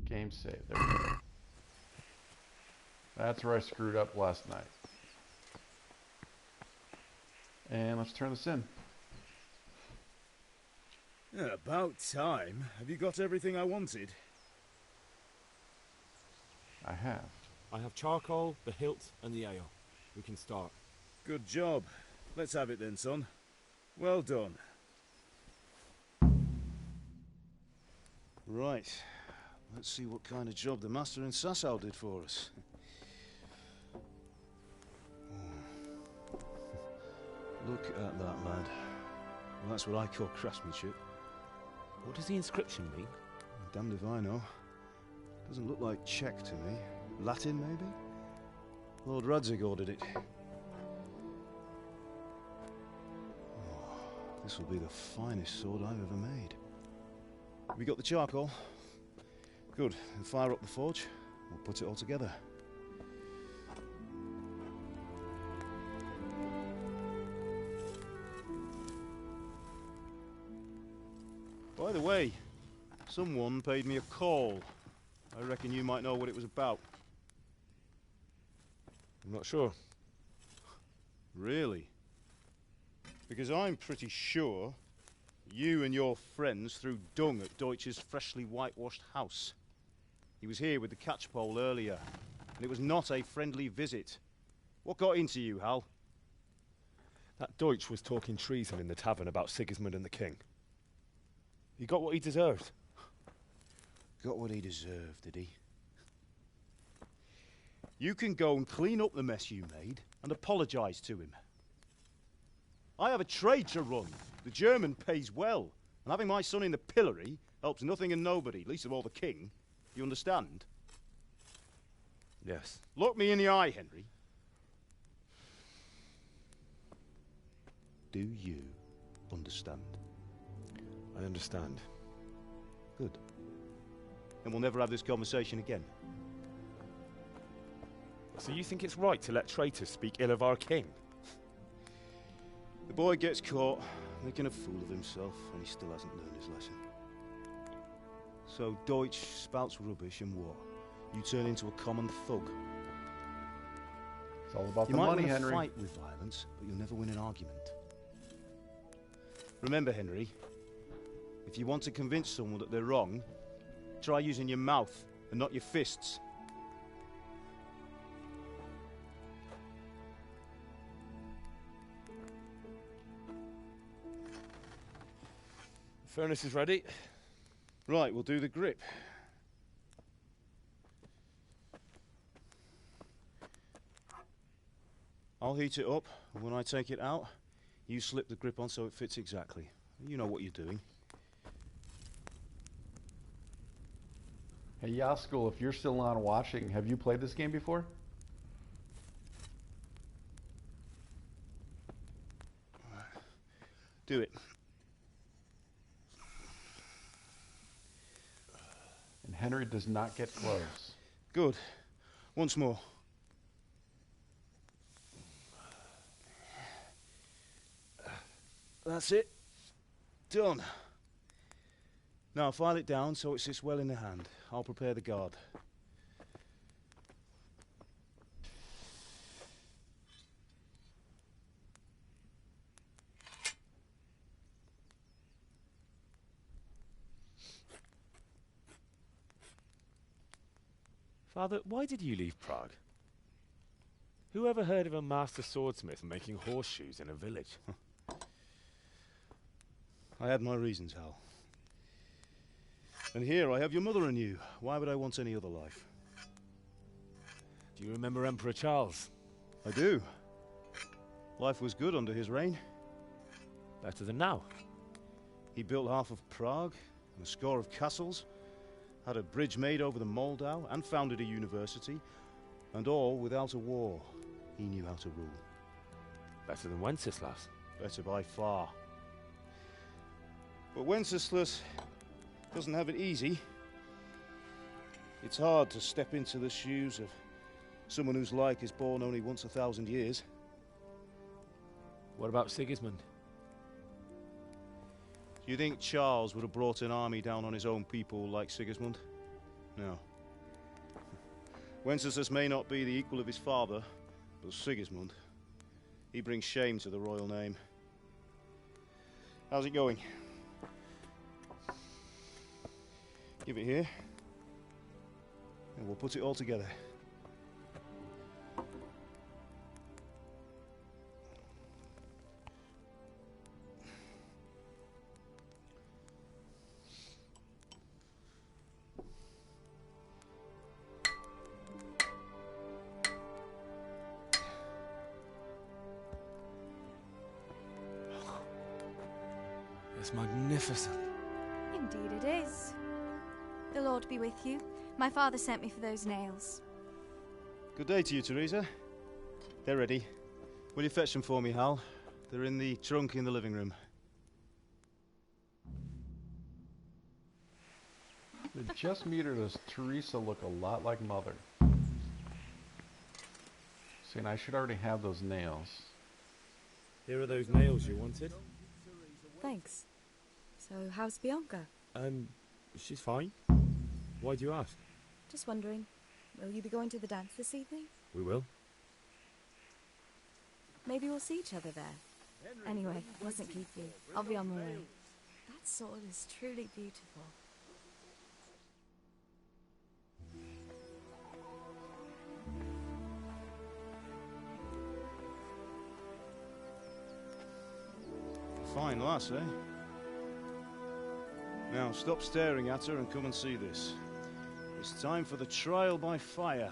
Game save. There we go. That's where I screwed up last night. And let's turn this in. Yeah, about time. Have you got everything I wanted? I have. I have charcoal, the hilt, and the ale. We can start. Good job. Let's have it then, son. Well done. Right. Let's see what kind of job the master in Sasau did for us. Look at that, lad. Well, that's what I call craftsmanship. What does the inscription mean? Damned if I know. Doesn't look like Czech to me. Latin, maybe? Lord Radzig ordered it. Oh, this will be the finest sword I've ever made. We got the charcoal? Good. Then fire up the forge. We'll put it all together. By the way, someone paid me a call. I reckon you might know what it was about. I'm not sure. Really? Because I'm pretty sure you and your friends threw dung at Deutsch's freshly whitewashed house. He was here with the catchpole earlier, and it was not a friendly visit. What got into you, Hal? That Deutsch was talking treason in the tavern about Sigismund and the king. He got what he deserved. Got what he deserved, did he? You can go and clean up the mess you made and apologise to him. I have a trade to run. The German pays well, and having my son in the pillory helps nothing and nobody, least of all the king. You understand? Yes. Look me in the eye, Henry. Do you understand? I understand. Good. Then we'll never have this conversation again. So you think it's right to let traitors speak ill of our king? The boy gets caught, making a fool of himself, and he still hasn't learned his lesson. So Deutsch spouts rubbish, and what? You turn into a common thug. It's all about You the might money, win a Henry. fight with violence, but you'll never win an argument. Remember, Henry, if you want to convince someone that they're wrong, try using your mouth and not your fists. The furnace is ready. Right, we'll do the grip. I'll heat it up, and when I take it out, you slip the grip on so it fits exactly. You know what you're doing. Hey, Yaskul, if you're still on watching, have you played this game before? Do it. And Henry does not get close. Good. Once more. That's it. Done. Now file it down so it sits well in the hand. I'll prepare the guard. Father, why did you leave Prague? Who ever heard of a master swordsmith making horseshoes in a village? I had my reasons, Hal. And here I have your mother and you. Why would I want any other life? Do you remember Emperor Charles? I do. Life was good under his reign. Better than now. He built half of Prague and a score of castles, had a bridge made over the Moldau, and founded a university, and all without a war. He knew how to rule. Better than Wenceslas. Better by far. But Wenceslas doesn't have it easy. It's hard to step into the shoes of someone whose like is born only once 1,000 years. What about Sigismund? Do you think Charles would have brought an army down on his own people like Sigismund? No. Wenceslas may not be the equal of his father, but Sigismund, he brings shame to the royal name. How's it going? Give it here, and we'll put it all together. It's magnificent. Indeed it is. The Lord be with you. My father sent me for those nails. Good day to you, Teresa. They're ready. Will you fetch them for me, Hal? They're in the trunk in the living room. It just meter does Teresa look a lot like Mother. See, and I should already have those nails. Here are those nails you wanted. Thanks. So, how's Bianca? She's fine. Why do you ask? Just wondering, will you be going to the dance this evening? We will. Maybe we'll see each other there. Anyway, mustn't keep you. I'll be on my way. That sword is truly beautiful. Fine lass, eh? Now, stop staring at her and come and see this. It's time for the trial by fire.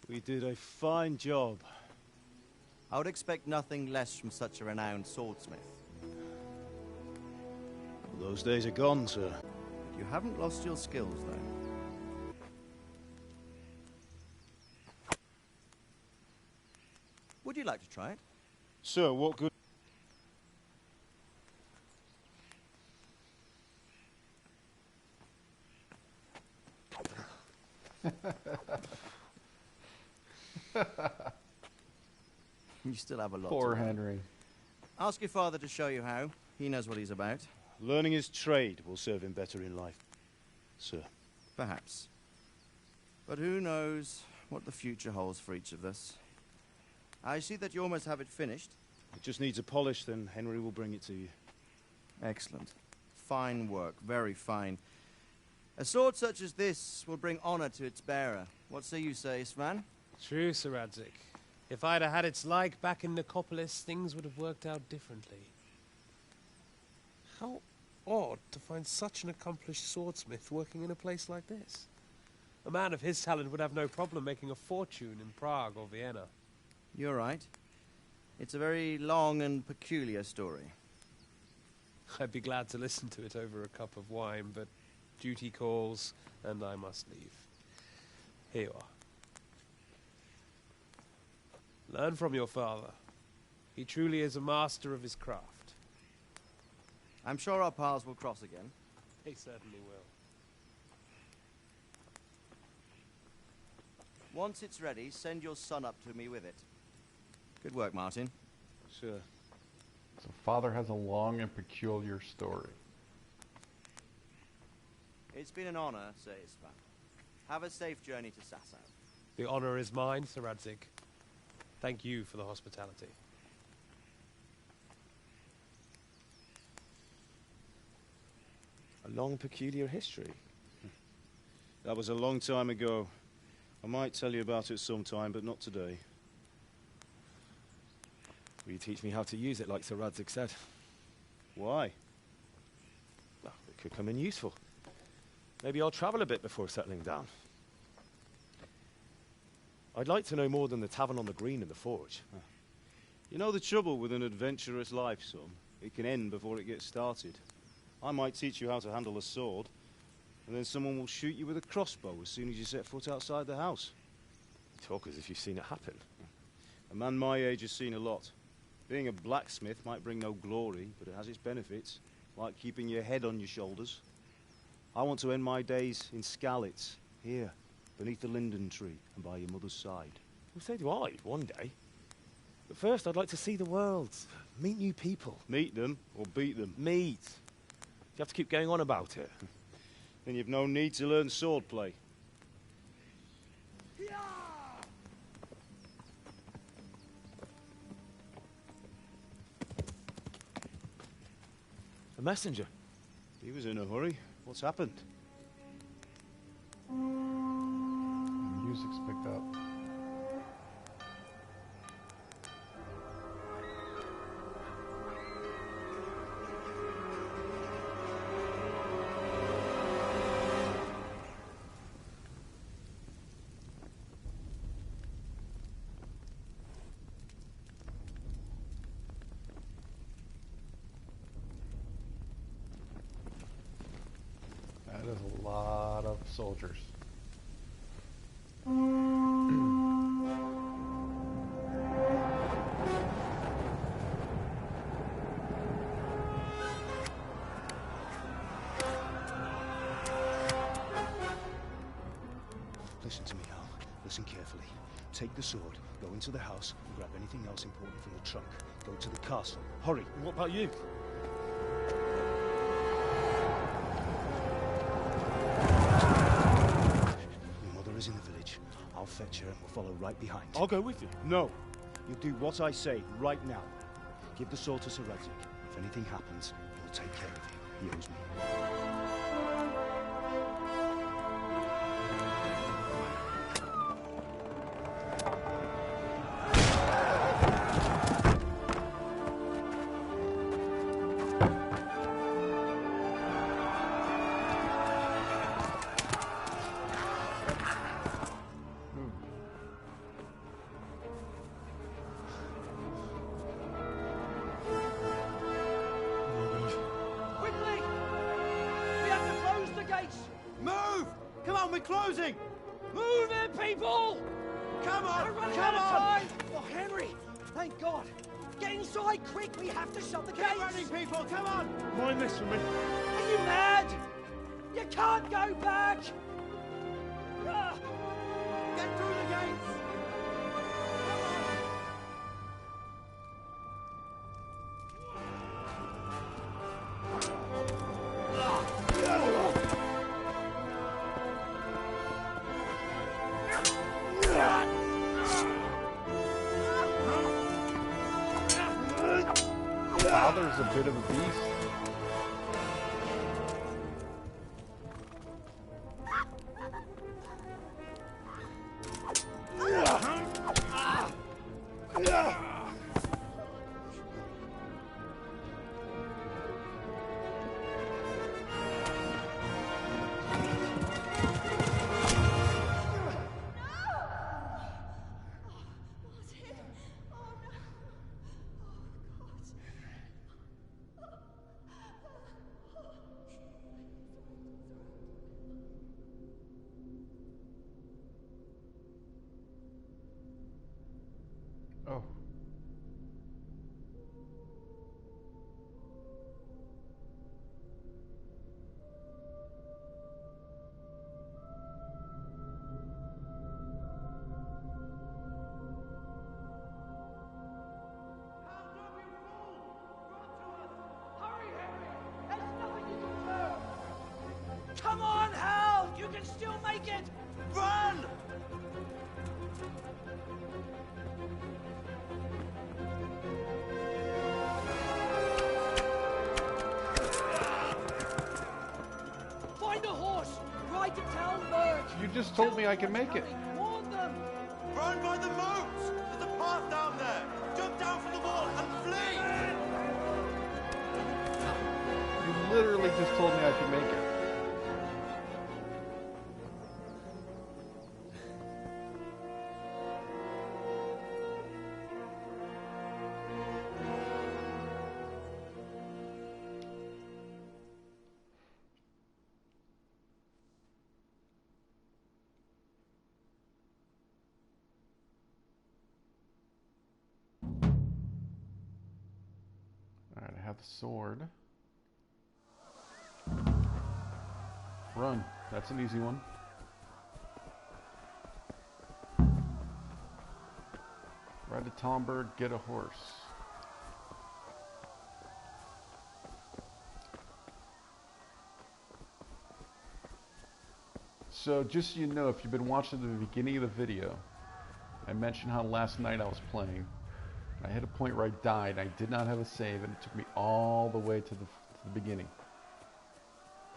We did a fine job. I would expect nothing less from such a renowned swordsmith. Well, those days are gone, sir. You haven't lost your skills, though. Would you like to try it? Sir, what good... You still have a lot Poor to learn. Henry. Ask your father to show you how. He knows what he's about. Learning his trade will serve him better in life, sir. Perhaps. But who knows what the future holds for each of us. I see that you almost have it finished. It just needs a polish, then Henry will bring it to you. Excellent. Fine work. Very fine. A sword such as this will bring honor to its bearer. What say you, Svan? True, Sir Radzig. If I'd have had its like back in Nicopolis, things would have worked out differently. How odd to find such an accomplished swordsmith working in a place like this. A man of his talent would have no problem making a fortune in Prague or Vienna. You're right. It's a very long and peculiar story. I'd be glad to listen to it over a cup of wine, but duty calls, and I must leave. Here you are. Learn from your father. He truly is a master of his craft. I'm sure our paths will cross again. They certainly will. Once it's ready, send your son up to me with it. Good work, Martin. Sir. So father has a long and peculiar story. It's been an honor, Sir Isvan. Have a safe journey to Sasau. The honor is mine, Sir Radzig. Thank you for the hospitality. A long, peculiar history. That was a long time ago. I might tell you about it sometime, but not today. Will you teach me how to use it like Sir Radzig said? Why? Well, it could come in useful. Maybe I'll travel a bit before settling down. I'd like to know more than the tavern on the green and the forge. You know the trouble with an adventurous life, son? It can end before it gets started. I might teach you how to handle a sword, and then someone will shoot you with a crossbow as soon as you set foot outside the house. You talk as if you've seen it happen. A man my age has seen a lot. Being a blacksmith might bring no glory, but it has its benefits, like keeping your head on your shoulders. I want to end my days in Skalitz, here, beneath the linden tree and by your mother's side. Well, so do I, one day. But first, I'd like to see the world, meet new people. Meet them or beat them. Meet. You have to keep going on about it. Then you've no need to learn swordplay. A messenger. He was in a hurry. What's happened? Music's picked up. That is a lot of soldiers. Listen to me, Hal. Listen carefully. Take the sword, go into the house, and grab anything else important from the trunk. Go to the castle. Hurry. And what about you? Your mother is in the village. I'll fetch her and we'll follow right behind. I'll go with you. No. You'll do what I say right now. Give the sword to Sir Redrick. If anything happens, he'll take care of you. He owes me. Quickly! We have to close the gates! Move! Come on, we're closing! Move it, people! Come on! We're running Come out of on! time! Oh, Henry! Thank God! Get inside quick! We have to shut the gates! Get running, people! Come on! Mind this for me. Are you mad? You can't go back! Ah! Get through the gates! Father's a bit of a beast. Oh. Hurry, Henry! There's nothing you can do! Come on, Hal! You can still make it! Run! Find a horse! Ride to Talmberg! You just told me I can make it. Warn them! Run by the moat! There's a path down there! Jump down from the wall and flee! You literally just told me I could make it. Alright, I have the sword. Run. That's an easy one. Ride a Tomberg, get a horse. So just so you know, if you've been watching the beginning of the video, I mentioned how last night I was playing. I hit a point where I died. I did not have a save, and it took me all the way to the beginning.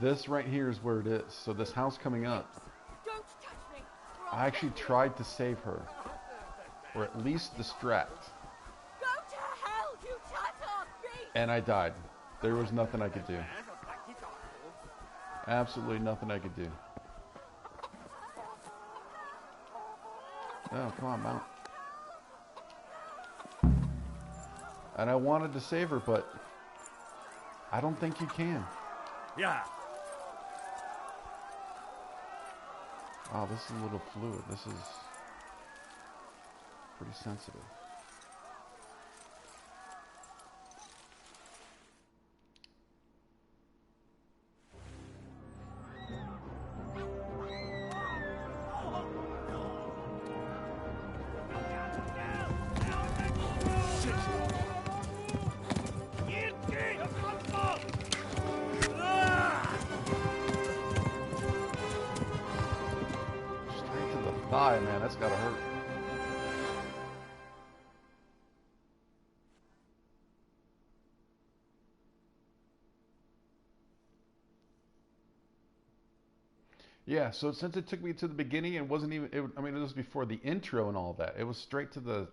This right here is where it is. So this house coming up, Don't touch me. I actually tried to save her, or at least distract, Go to hell, you Tatar beast! and I died. There was nothing I could do. Absolutely nothing I could do. Oh, come on, mount. And I wanted to save her, but I don't think you can. Yeah. Wow, this is a little fluid. This is pretty sensitive. Straight to the thigh, man. That's gotta hurt. Yeah, so since it took me to the beginning, it wasn't even. I mean, it was before the intro and all that. It was straight to the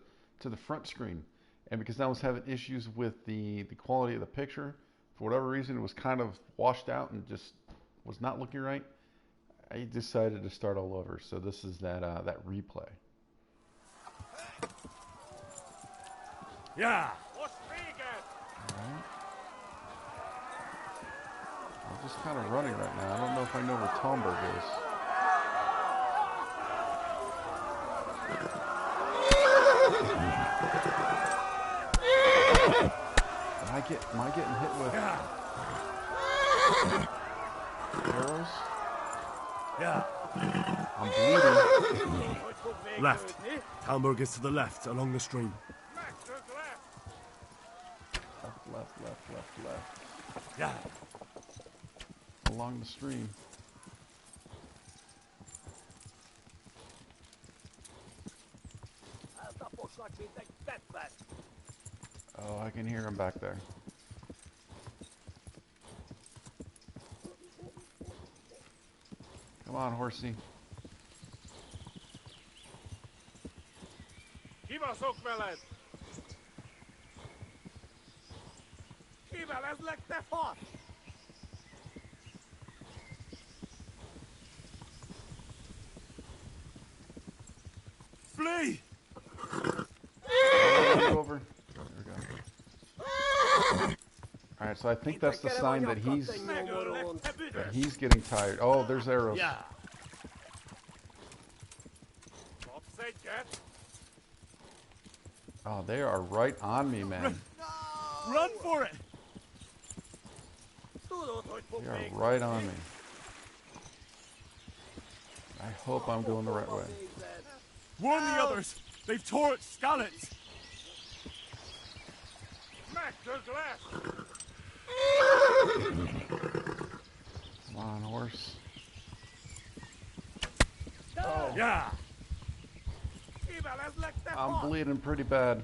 front screen, and because I was having issues with the quality of the picture, for whatever reason, it was kind of washed out and just was not looking right. I decided to start all over. So this is that replay. Yeah. Alright. I'm just kind of running right now. I don't know if I know where Tomberg is. Am I getting hit with arrows? Yeah. I'm bleeding. Left. Talmberg is to the left, along the stream. Left. Yeah. Along the stream. Oh, I can hear him back there. Come on, horsey. Flee! Over. There we go. All right, so I think that's the sign that he's getting tired. Oh, there's arrows. Yeah. Oh, they are right on me, man. Run for it! They are right on me. I hope I'm going the right way. Warn the others! They've tore its scallops! Come on, horse. Oh. Yeah. I'm bleeding pretty bad.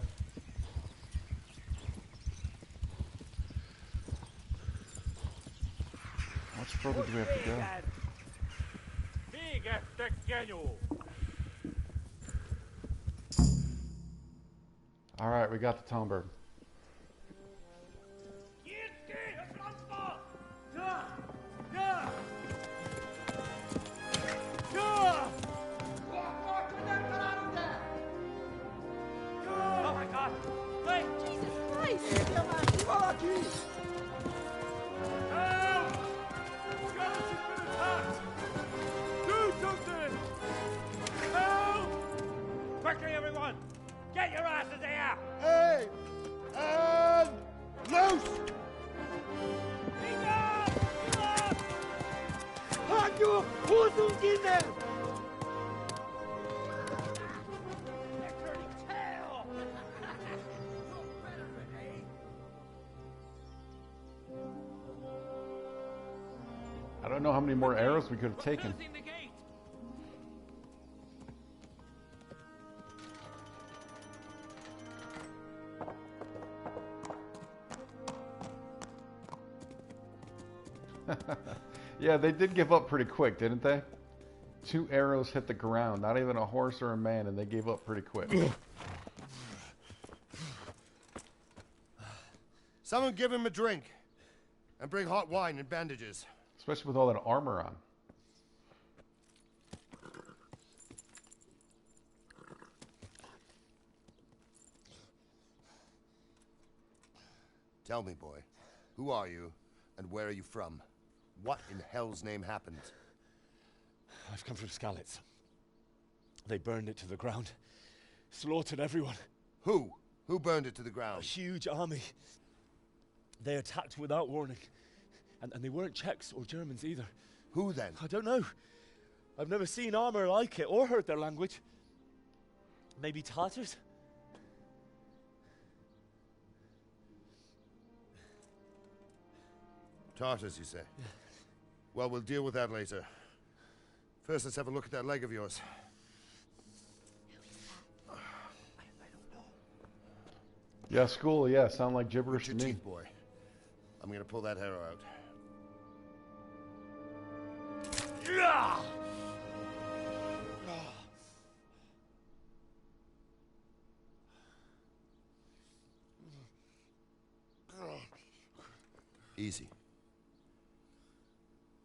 How much further do we have to go? All right, we got the Tomberg. Oh my God! Wait! Jesus Christ! Do something! Help! Quickly, everyone! Get your asses here! Hey! in there! They're turning tail! I don't know how many more arrows we could have taken. Closing the gate! Yeah, they did give up pretty quick, didn't they? 2 arrows hit the ground, not even a horse or a man, and they gave up pretty quick. Someone give him a drink. And bring hot wine and bandages. Especially with all that armor on. Tell me, boy, who are you and where are you from? What in hell's name happened? I've come from Skalitz. They burned it to the ground. Slaughtered everyone. Who? Who burned it to the A ground? huge army. They attacked without warning. And they weren't Czechs or Germans either. Who then? I don't know. I've never seen armor like it or heard their language. Maybe Tatars? Tartars, you say? Yeah. Well, we'll deal with that later. First, let's have a look at that leg of yours. Yeah, school, yeah, sound like gibberish Your to me. teeth, boy. I'm gonna pull that arrow out. Easy.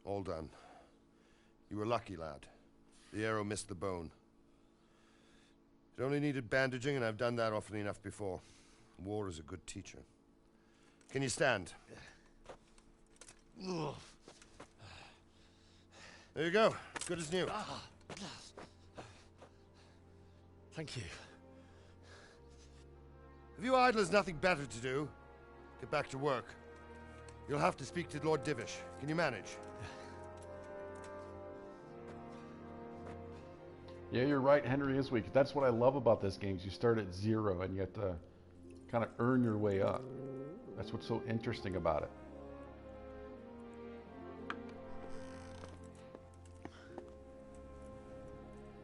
All done. You were lucky, lad. The arrow missed the bone. It only needed bandaging, and I've done that often enough before. War is a good teacher. Can you stand? There you go. Good as new. Thank you. Have you idlers nothing better to do? Get back to work. You'll have to speak to Lord Divish. Can you manage? Yeah, you're right, Henry is weak. That's what I love about this game. You start at 0 and you have to kind of earn your way up. That's what's so interesting about it.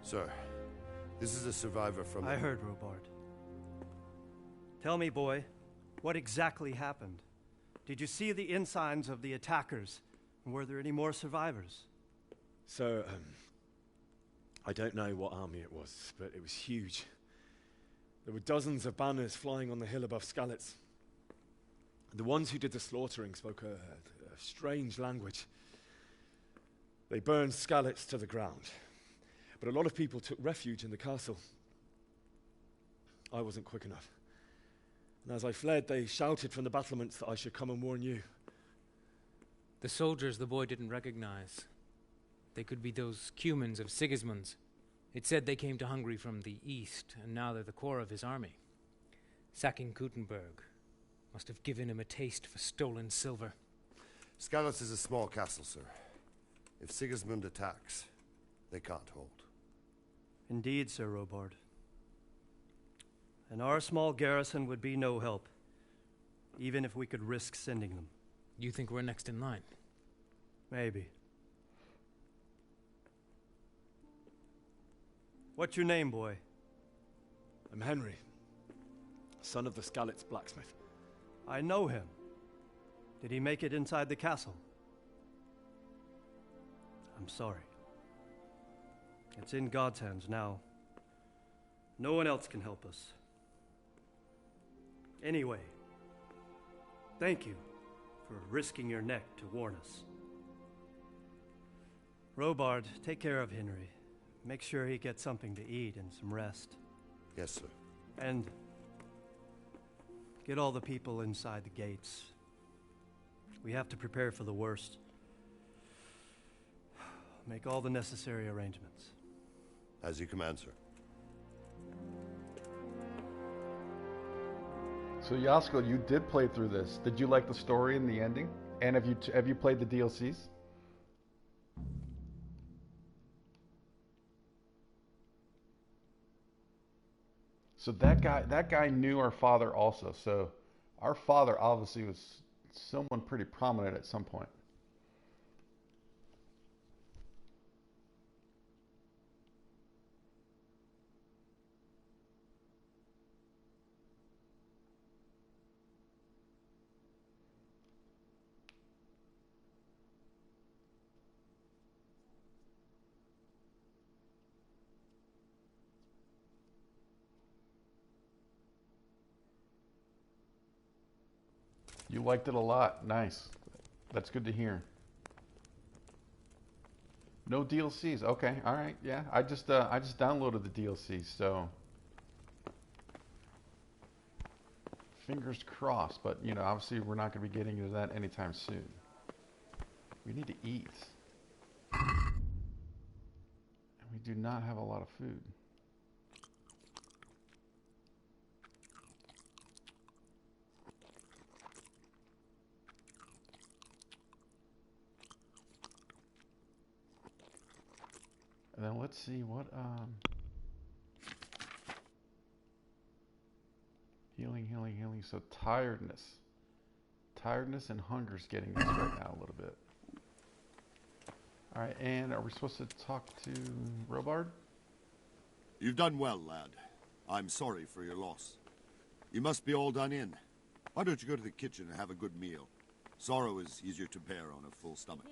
Sir, this is a survivor from... I heard, Robard. Tell me, boy, what exactly happened? Did you see the ensigns of the attackers? And were there any more survivors? So, I don't know what army it was, but it was huge. There were dozens of banners flying on the hill above Skalitz. The ones who did the slaughtering spoke a strange language. They burned Skalitz to the ground. But a lot of people took refuge in the castle. I wasn't quick enough. And as I fled, they shouted from the battlements that I should come and warn you. The soldiers the boy didn't recognize. They could be those Cumans of Sigismund's. It said they came to Hungary from the east, and now they're the core of his army. Sacking Gutenberg must have given him a taste for stolen silver. Skalitz is a small castle, sir. If Sigismund attacks, they can't hold. Indeed, Sir Robard. And our small garrison would be no help, even if we could risk sending them. You think we're next in line? Maybe. What's your name, boy? I'm Henry, son of the Skalitz blacksmith. I know him. Did he make it inside the castle? I'm sorry. It's in God's hands now. No one else can help us. Anyway, thank you for risking your neck to warn us. Robard, take care of Henry. Make sure he gets something to eat and some rest. Yes, sir. And get all the people inside the gates. We have to prepare for the worst. Make all the necessary arrangements. As you command, sir. So Yasko, you did play through this. Did you like the story and the ending? And have you played the DLCs? So that guy knew our father also. So our father obviously was someone pretty prominent at some point. You liked it a lot. Nice. That's good to hear. No DLCs. Okay. All right. Yeah. I just downloaded the DLC. So fingers crossed. But you know, obviously, we're not going to be getting into that anytime soon. We need to eat, and we do not have a lot of food. And then let's see what healing. So tiredness and hunger's getting us right now a little bit. All right, and are we supposed to talk to Robard? You've done well, lad. I'm sorry for your loss. You must be all done in. Why don't you go to the kitchen and have a good meal? Sorrow is easier to bear on a full stomach.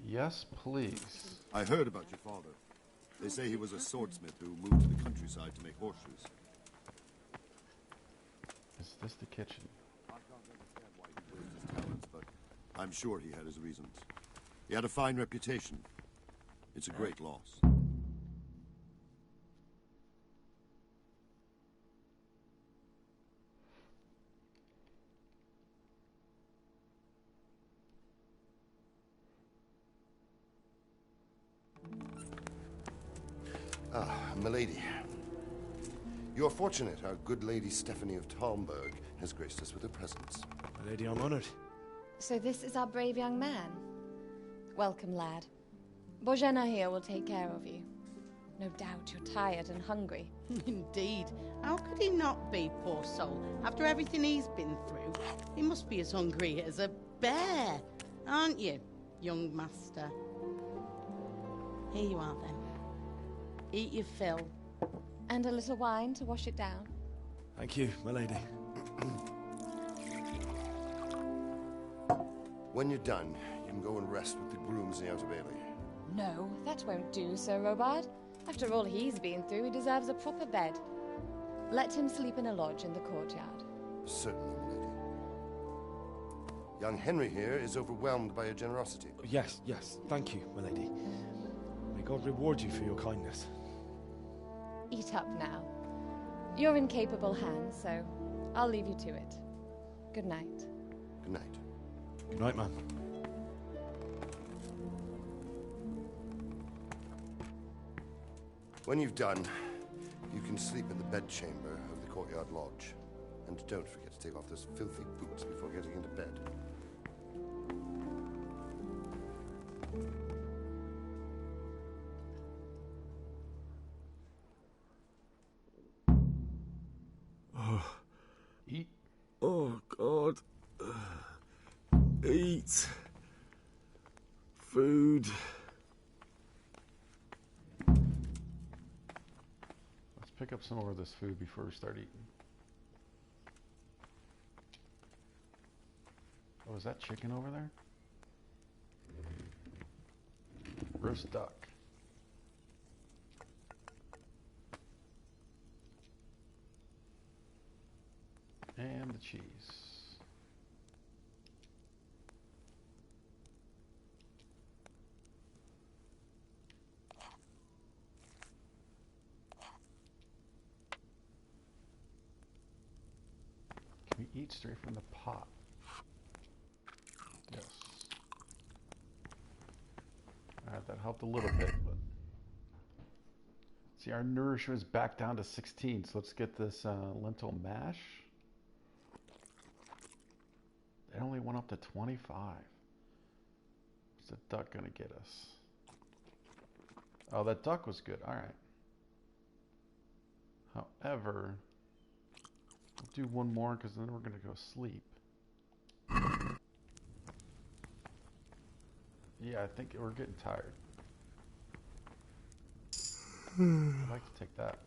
Yes, please. I heard about your father. They say he was a swordsmith who moved to the countryside to make horseshoes. Is this the kitchen? I can't understand why he used his talents, but I'm sure he had his reasons. He had a fine reputation. It's a great loss. Ah, milady. You're fortunate our good lady Stephanie of Talmberg has graced us with her presence. My lady, I'm honored. So this is our brave young man. Welcome, lad. Bojena here will take care of you. No doubt you're tired and hungry. Indeed. How could he not be, poor soul? After everything he's been through, he must be as hungry as a bear, aren't you, young master? Here you are, then. Eat your fill. And a little wine to wash it down. Thank you, my lady. When you're done, you can go and rest with the grooms in the Outer Bailey. No, that won't do, Sir Robard. After all he's been through, he deserves a proper bed. Let him sleep in a lodge in the courtyard. Certainly, milady. Young Henry here is overwhelmed by your generosity. Yes, thank you, my lady. May God reward you for your kindness. Eat up now. You're in capable hands, so I'll leave you to it. Good night. Good night. Good night, ma'am. When you've done, you can sleep in the bedchamber of the courtyard lodge. And don't forget to take off those filthy boots before getting into bed. Eat. Oh, God. Eat. Food. Let's pick up some more of this food before we start eating. Oh, is that chicken over there? Roast duck. And the cheese. Can we eat straight from the pot? Yes. Alright, that helped a little bit, but see, our nourishment is back down to 16, so let's get this lentil mash. It only went up to 25. What's the duck gonna get us? Oh, that duck was good. All right. However, I'll do one more because then we're going to go sleep. Yeah, I think we're getting tired. I'd like to take that.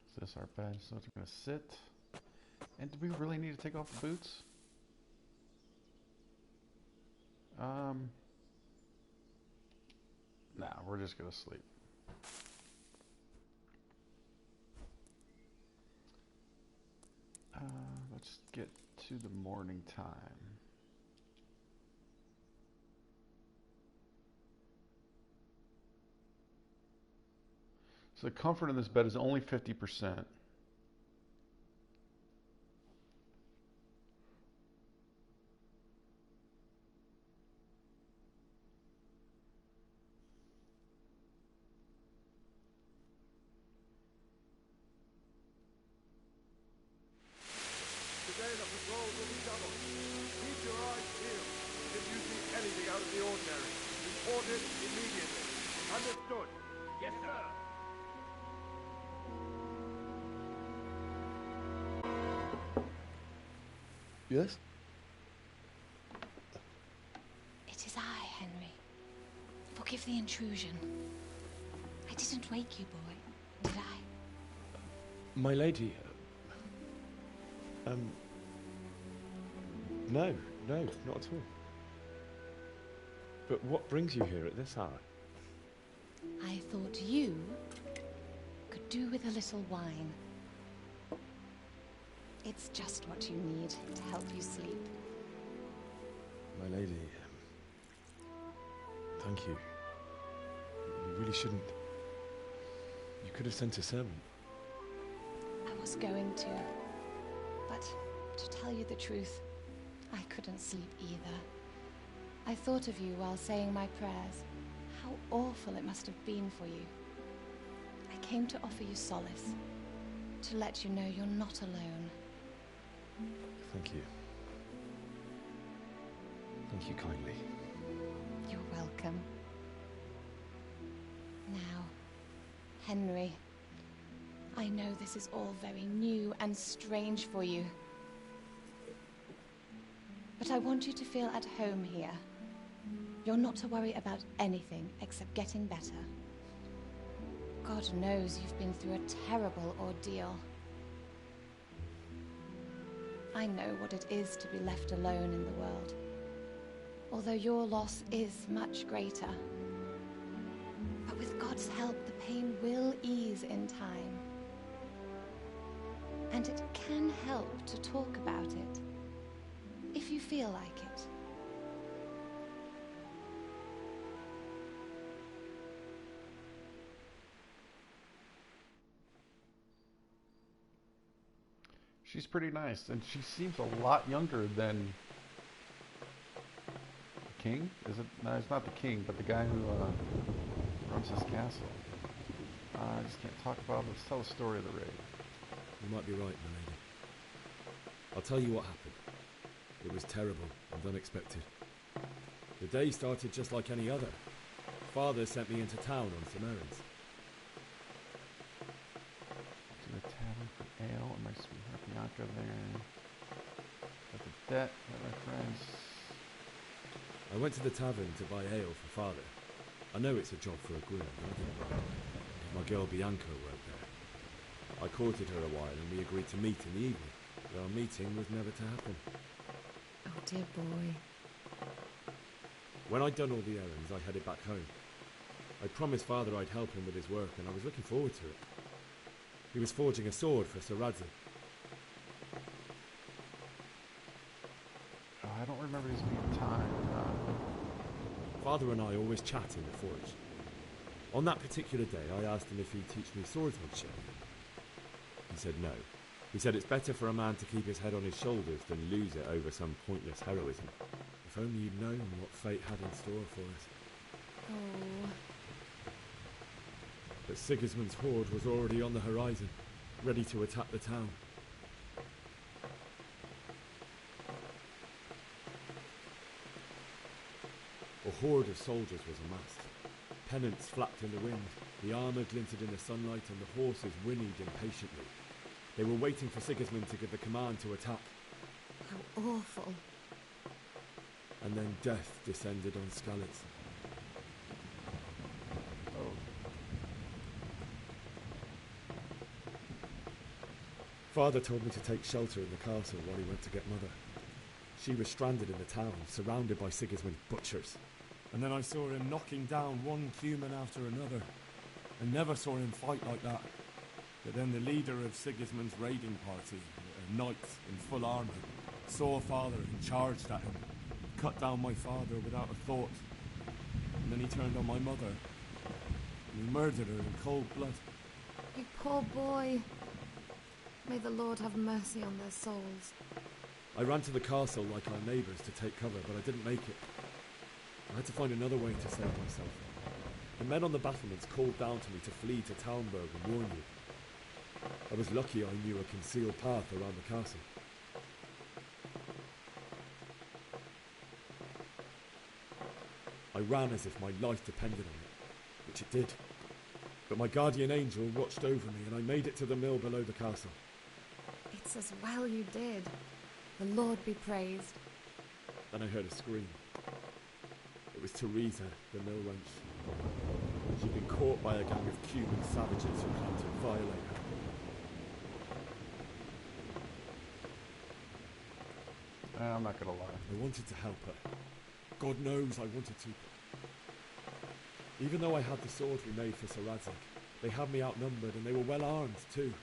Is this our bed? So it's going to sit. And do we really need to take off the boots? Nah, we're just gonna sleep. Let's get to the morning time. So the comfort in this bed is only 50%. Today the patrol will be doubled. Keep your eyes peeled. If you see anything out of the ordinary, report it immediately. Understood? Yes, sir. Yes? It is I, Henry. Forgive the intrusion. I didn't wake you, boy, did I? My lady, no, not at all. But what brings you here at this hour? I thought you could do with a little wine. It's just what you need to help you sleep. My lady, thank you. You really shouldn't. You could have sent a servant. I was going to, but to tell you the truth, I couldn't sleep either. I thought of you while saying my prayers. How awful it must have been for you. I came to offer you solace, to let you know you're not alone. Thank you. Thank you kindly. You're welcome. Now, Henry, I know this is all very new and strange for you. But I want you to feel at home here. You're not to worry about anything except getting better. God knows you've been through a terrible ordeal. I know what it is to be left alone in the world, although your loss is much greater. But with God's help, the pain will ease in time. And it can help to talk about it, if you feel like it. She's pretty nice, and she seems a lot younger than the king. Is it? No, it's not the king, but the guy who runs his castle. I just can't talk about it. Let's tell the story of the raid. You might be right, my lady. I'll tell you what happened. It was terrible and unexpected. The day started just like any other. Father sent me into town on some errands. To the tavern for ale, and my sweetheart Bianca there. Got the debt, met my friends. I went to the tavern to buy ale for Father. I know it's a job for a groom, but I didn't mind. My girl Bianca worked there. I courted her a while and we agreed to meet in the evening, but our meeting was never to happen. Oh, dear boy. When I'd done all the errands, I headed back home. I promised Father I'd help him with his work, and I was looking forward to it. He was forging a sword for Sir Radzig. Oh, I don't remember these being timed. Father and I always chat in the forge. On that particular day, I asked him if he'd teach me swordsmanship. He said no. He said it's better for a man to keep his head on his shoulders than lose it over some pointless heroism. If only you'd known what fate had in store for us. Oh. But Sigismund's horde was already on the horizon, ready to attack the town. A horde of soldiers was amassed. Pennants flapped in the wind, the armour glinted in the sunlight, and the horses whinnied impatiently. They were waiting for Sigismund to give the command to attack. How awful. And then death descended on Skalitz. Father told me to take shelter in the castle while he went to get Mother. She was stranded in the town, surrounded by Sigismund's butchers. And then I saw him knocking down one human after another. I never saw him fight like that. But then the leader of Sigismund's raiding party, a knight in full armour, saw Father and charged at him. Cut down my father without a thought. And then he turned on my mother. And he murdered her in cold blood. You poor boy. May the Lord have mercy on their souls. I ran to the castle like our neighbours to take cover, but I didn't make it. I had to find another way to save myself. The men on the battlements called down to me to flee to Talmberg and warn you. I was lucky I knew a concealed path around the castle. I ran as if my life depended on it, which it did. But my guardian angel watched over me and I made it to the mill below the castle. It's as well you did. The Lord be praised. Then I heard a scream. It was Teresa, the mill wench. She'd been caught by a gang of Cuban savages who planned to violate her. I'm not gonna lie. I wanted to help her. God knows I wanted to. Even though I had the sword we made for Sir Radzig, they had me outnumbered and they were well armed too.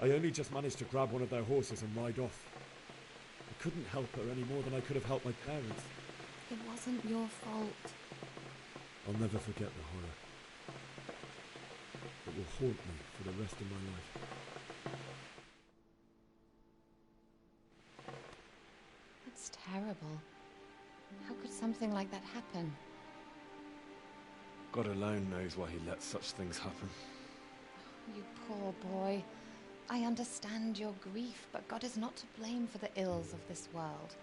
I only just managed to grab one of their horses and ride off. I couldn't help her any more than I could have helped my parents. It wasn't your fault. I'll never forget the horror. It will haunt me for the rest of my life. That's terrible. How could something like that happen? God alone knows why he lets such things happen. You poor boy. I understand your grief, but God is not to blame for the ills of this world.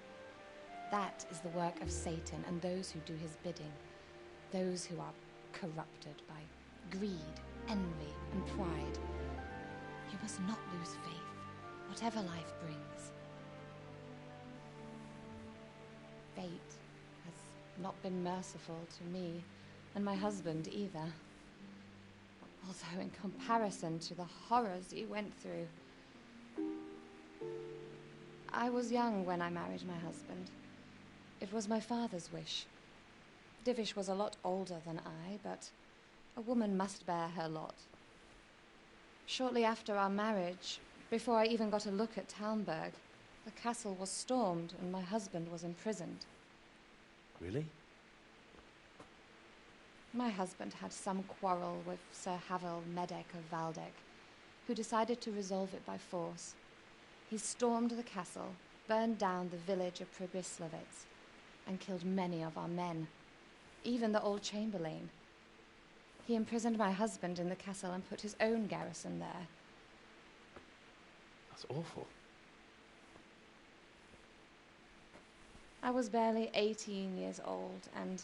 That is the work of Satan and those who do his bidding. Those who are corrupted by greed, envy, and pride. You must not lose faith, whatever life brings. Fate has not been merciful to me, and my husband either. Although in comparison to the horrors he went through. I was young when I married my husband. It was my father's wish. Divish was a lot older than I, but a woman must bear her lot. Shortly after our marriage, before I even got a look at Talmberg, the castle was stormed and my husband was imprisoned. Really? My husband had some quarrel with Sir Havel Medek of Valdek, who decided to resolve it by force. He stormed the castle, burned down the village of Pribyslavitz, and killed many of our men, even the old chamberlain. He imprisoned my husband in the castle and put his own garrison there. That's awful. I was barely 18 years old, and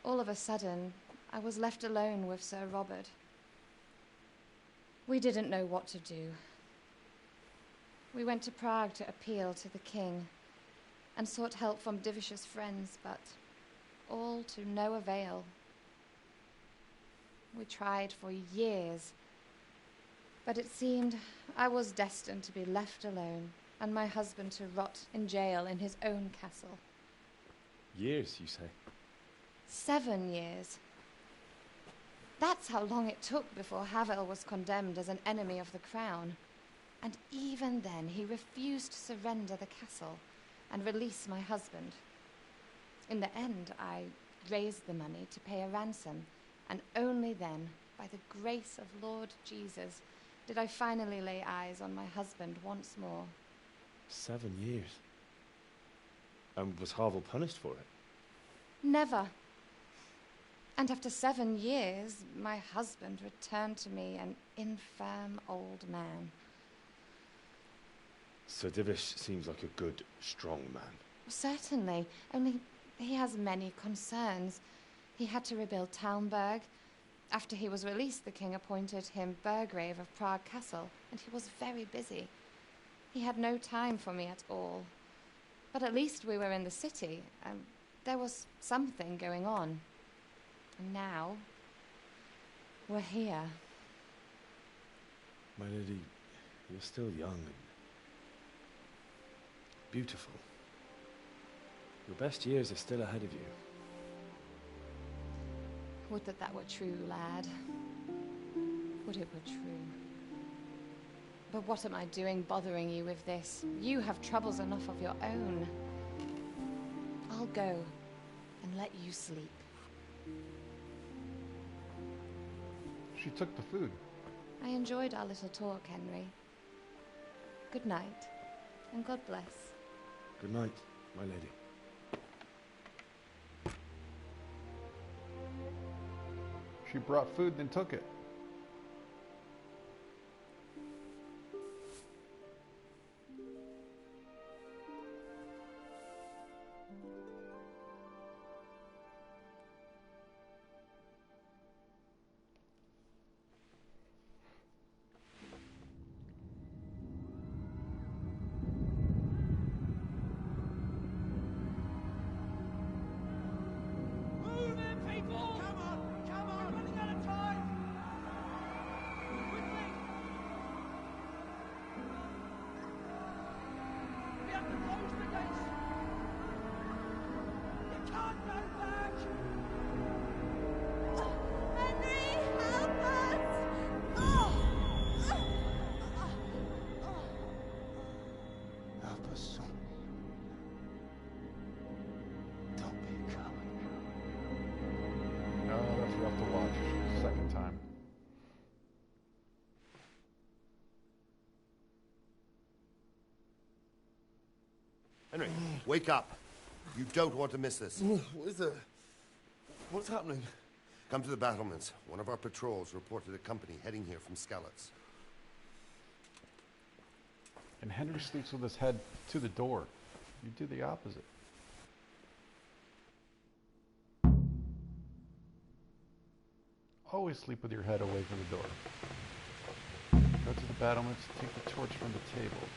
all of a sudden, I was left alone with Sir Robert. We didn't know what to do. We went to Prague to appeal to the king and sought help from Divish's friends, but all to no avail. We tried for years, but it seemed I was destined to be left alone and my husband to rot in jail in his own castle. Years, you say? 7 years. That's how long it took before Havel was condemned as an enemy of the crown. And even then, he refused to surrender the castle and release my husband. In the end, I raised the money to pay a ransom, and only then, by the grace of Lord Jesus, did I finally lay eyes on my husband once more. 7 years? And was Havel punished for it? Never. And after 7 years, my husband returned to me an infirm old man. Sir Divish seems like a good, strong man. Certainly, only he has many concerns. He had to rebuild Talmberg. After he was released, the king appointed him Burgrave of Prague Castle, and he was very busy. He had no time for me at all. But at least we were in the city, and there was something going on. And now, we're here. My lady, you're still young and beautiful. Your best years are still ahead of you. Would that that were true, lad. Would it were true. But what am I doing bothering you with this? You have troubles enough of your own. I'll go and let you sleep. She took the food. I enjoyed our little talk, Henry. Good night, and God bless. Good night, my lady. She brought food, then took it. Move it, people! Come on! Come on! We're running out of time! Quickly! We have to close the gates! You can't go back! Henry, help us! Help us, son. Don't be a coward. Oh, that's rough to watch. Second time. Henry, wake up. You don't want to miss this. What is it? What's happening? Come to the battlements. One of our patrols reported a company heading here from Skalitz. And Henry sleeps with his head to the door. You do the opposite. Always sleep with your head away from the door. Go to the battlements, take the torch from the table.